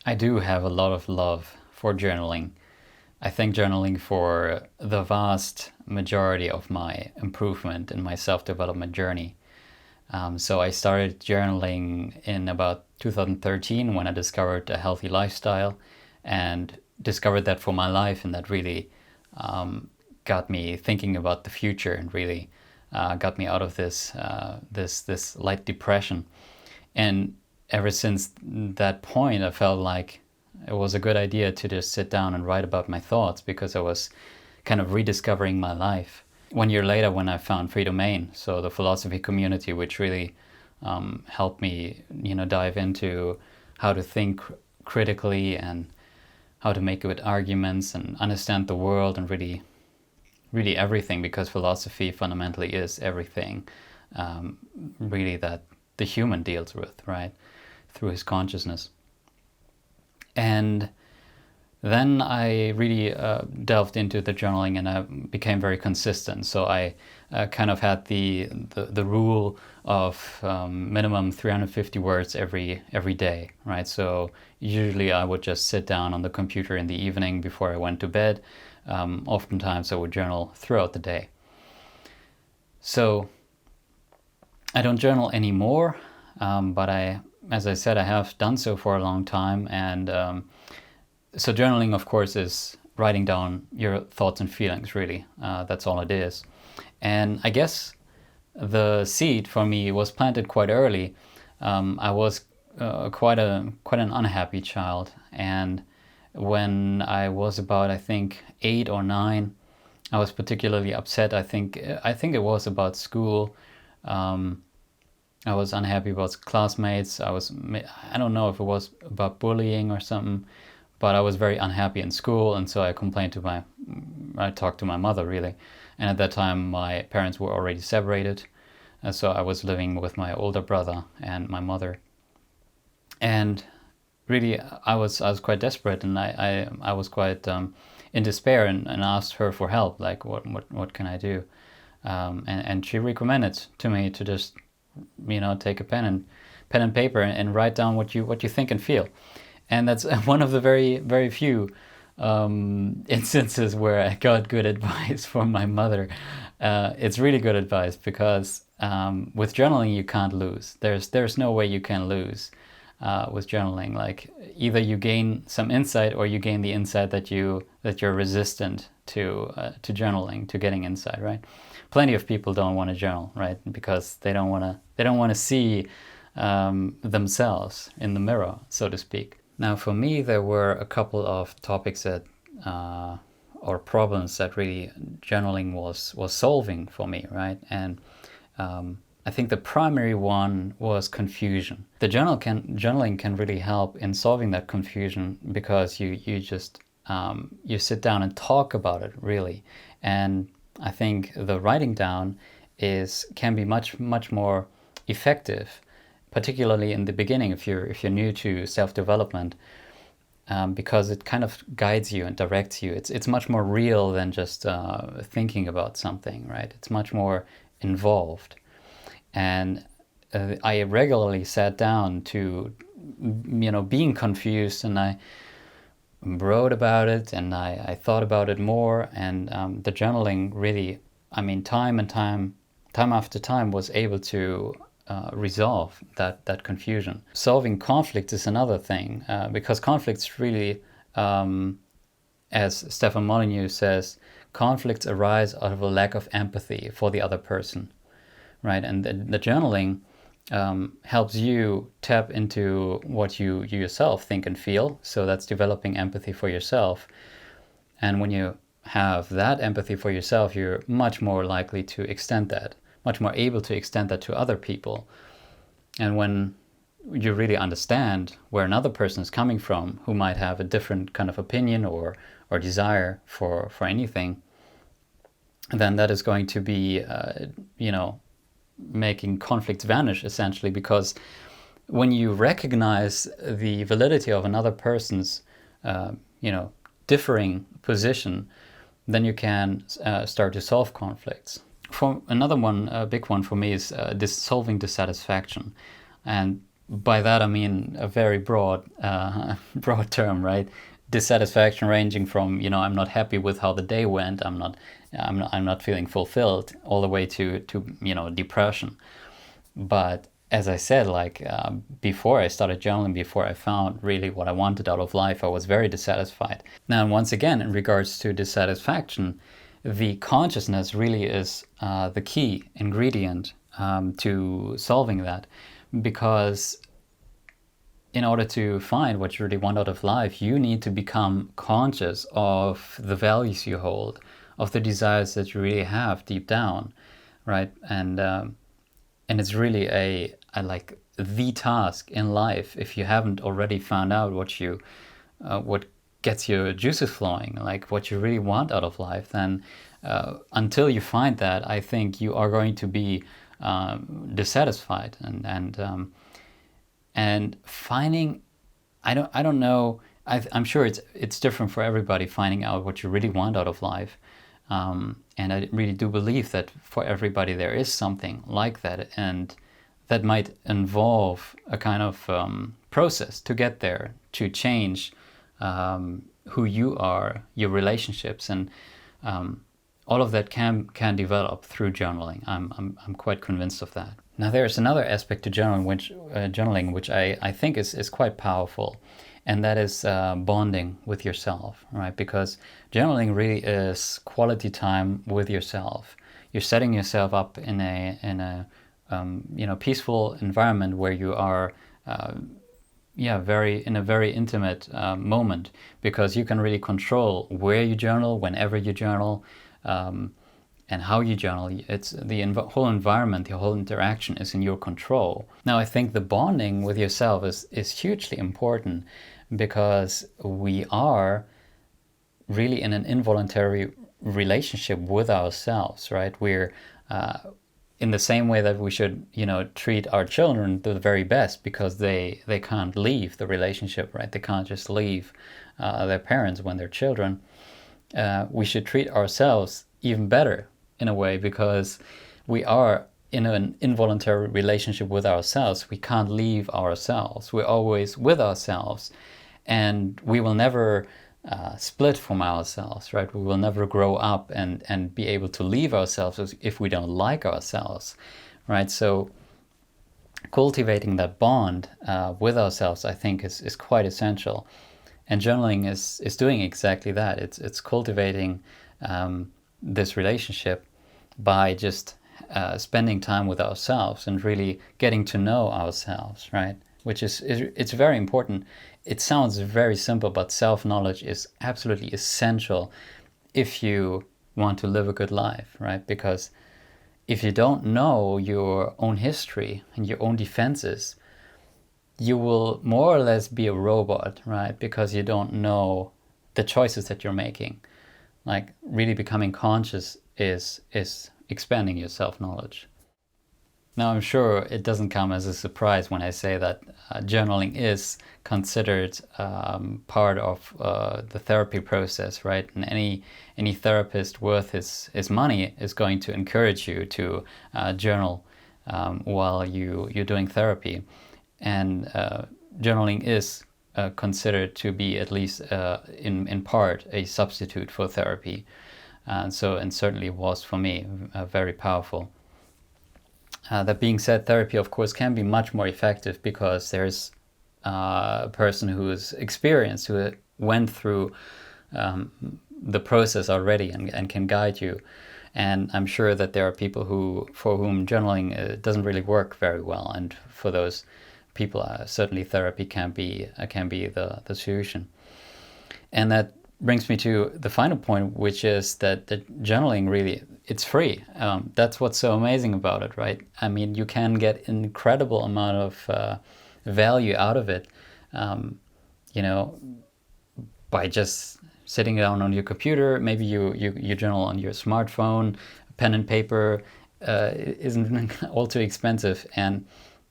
I do have a lot of love for journaling. I think journaling for the vast majority of my improvement in my self-development journey. So I started journaling in about 2013 when I discovered a healthy lifestyle and discovered that for my life, and that really got me thinking about the future and really got me out of this light depression. And ever since that point, I felt like it was a good idea to just sit down and write about my thoughts, because I was kind of rediscovering my life. 1 year later, when I found Free Domain, so the philosophy community, which really helped me, dive into how to think critically and how to make good arguments and understand the world and really, really everything, because philosophy fundamentally is everything, really, that the human deals with, right, through his consciousness. And then I really delved into the journaling, and I became very consistent. So I kind of had the rule of minimum 350 words every day, right? So usually I would just sit down on the computer in the evening before I went to bed. Oftentimes I would journal throughout the day. So I don't journal anymore, but as I said, I have done so for a long time. And so journaling, of course, is writing down your thoughts and feelings, really. That's all it is. And I guess the seed for me was planted quite early. I was quite an unhappy child. And when I was about, I think, 8 or 9, I was particularly upset. I think it was about school. I was unhappy about classmates. I don't know if it was about bullying or something, but I was very unhappy in school, and so I talked to my mother, really. And at that time, my parents were already separated, and so I was living with my older brother and my mother. And really, I was quite desperate, and I was quite in despair, and asked her for help, like what can I do? And she recommended to me to just take a pen and paper and write down what you think and feel. And that's one of the very, very few instances where I got good advice from my mother. It's really good advice, because with journaling you can't lose. There's no way you can lose with journaling. Like, either you gain some insight, or you gain the insight that you're resistant to journaling, to getting insight, right? Plenty of people don't want to journal, right? Because they don't want to see themselves in the mirror, so to speak. Now, for me, there were a couple of topics that or problems that really journaling was solving for me, right? And I think the primary one was confusion. The journaling can really help in solving that confusion, because you just you sit down and talk about it, really. And I think the writing down can be much more effective, particularly in the beginning, if you're new to self-development, because it kind of guides you and directs you. It's much more real than just thinking about something, right? It's much more involved. And I regularly sat down to, being confused, and I wrote about it, and I thought about it more. And the journaling really, time after time, was able to resolve that confusion. Solving conflict is another thing, because conflicts really, as Stefan Molyneux says, conflicts arise out of a lack of empathy for the other person, right? And the journaling helps you tap into what you yourself think and feel. So that's developing empathy for yourself. And when you have that empathy for yourself, you're much more likely to extend that, much more able to extend that to other people. And when you really understand where another person is coming from, who might have a different kind of opinion or desire for anything, then that is going to be, making conflicts vanish, essentially. Because when you recognize the validity of another person's, differing position, then you can start to solve conflicts. For another one, a big one for me, is solving dissatisfaction. And by that I mean a very broad broad term, right? Dissatisfaction ranging from, I'm not happy with how the day went, I'm not feeling fulfilled, all the way to depression. But as I said, like, before I started journaling, before I found really what I wanted out of life, I was very dissatisfied. Now, once again, in regards to dissatisfaction, the consciousness really is the key ingredient to solving that, because in order to find what you really want out of life, you need to become conscious of the values you hold, of the desires that you really have deep down, right? And it's really a like the task in life, if you haven't already found out what gets your juices flowing, like what you really want out of life, then until you find that, I think you are going to be dissatisfied, and finding, I don't know, I'm sure it's different for everybody, finding out what you really want out of life. And I really do believe that for everybody there is something like that, and that might involve a kind of process to get there, to change who you are, your relationships, and all of that can develop through journaling. I'm quite convinced of that. Now, there's another aspect to journaling which I think is quite powerful, and that is bonding with yourself, right? Because journaling really is quality time with yourself. You're setting yourself up in a peaceful environment where you are in a very intimate moment, because you can really control where you journal, whenever you journal, and how you journal. It's the whole environment, the whole interaction is in your control. Now, I think the bonding with yourself is hugely important, because we are really in an involuntary relationship with ourselves, right? We're in the same way that we should, treat our children to the very best, because they can't leave the relationship, right? They can't just leave their parents when they're children. We should treat ourselves even better, in a way, because we are in an involuntary relationship with ourselves. We can't leave ourselves. We're always with ourselves, and we will never split from ourselves, right? We will never grow up and be able to leave ourselves if we don't like ourselves, right? So cultivating that bond with ourselves, I think, is quite essential. And journaling is doing exactly that. It's cultivating this relationship by just spending time with ourselves and really getting to know ourselves, right? Which it's very important. It sounds very simple, but self-knowledge is absolutely essential if you want to live a good life, right? Because if you don't know your own history and your own defenses, you will more or less be a robot, right? Because you don't know the choices that you're making. Like, really becoming conscious is expanding your self-knowledge. Now, I'm sure it doesn't come as a surprise when I say that journaling is considered part of the therapy process, right? And any therapist worth his money is going to encourage you to journal while you're doing therapy. And journaling is considered to be, at least in part, a substitute for therapy. And certainly was for me very powerful. That being said, therapy, of course, can be much more effective, because there's a person who is experienced, who went through the process already, and can guide you. And I'm sure that there are people for whom journaling doesn't really work very well, and for those people, certainly therapy can be the solution. And that brings me to the final point, which is that journaling, really, it's free. That's what's so amazing about it, right? I mean, you can get an incredible amount of value out of it, by just sitting down on your computer. Maybe you journal on your smartphone. Pen and paper isn't all too expensive, and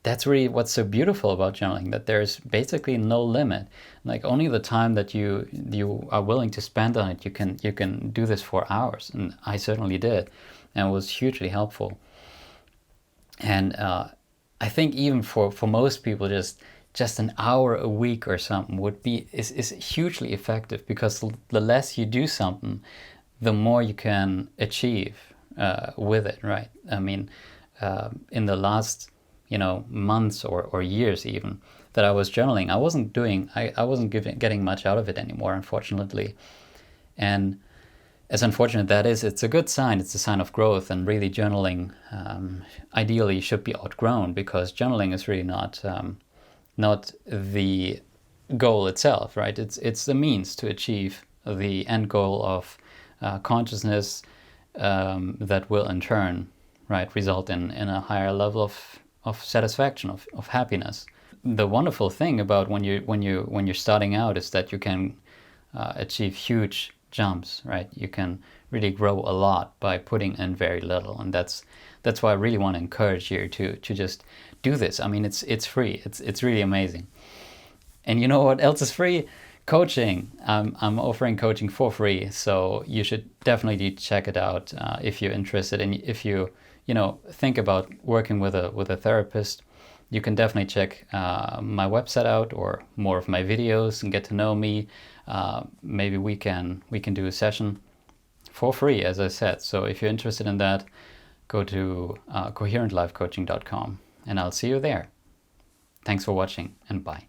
that's really what's so beautiful about journaling, that there's basically no limit. Like, only the time that you are willing to spend on it, you can do this for hours, and I certainly did, and it was hugely helpful. And I think even for most people, just an hour a week or something is hugely effective, because the less you do something, the more you can achieve with it, right? I mean, in the last months or years even that I was journaling, I wasn't getting much out of it anymore, unfortunately. And as unfortunate that is, it's a good sign. It's a sign of growth, and really journaling ideally should be outgrown, because journaling is really not the goal itself, right? It's the means to achieve the end goal of consciousness, that will in turn, right, result in a higher level of satisfaction, of happiness. The wonderful thing about when you're starting out is that you can achieve huge jumps, right? You can really grow a lot by putting in very little, and that's why I really want to encourage you to just do this. I mean, it's free. It's really amazing. And you know what else is free? Coaching. I'm offering coaching for free, so you should definitely check it out if you're interested. And if you think about working with a therapist, you can definitely check my website out, or more of my videos, and get to know me. Maybe we can do a session for free, as I said. So if you're interested in that, go to coherentlifecoaching.com, and I'll see you there. Thanks for watching, and bye.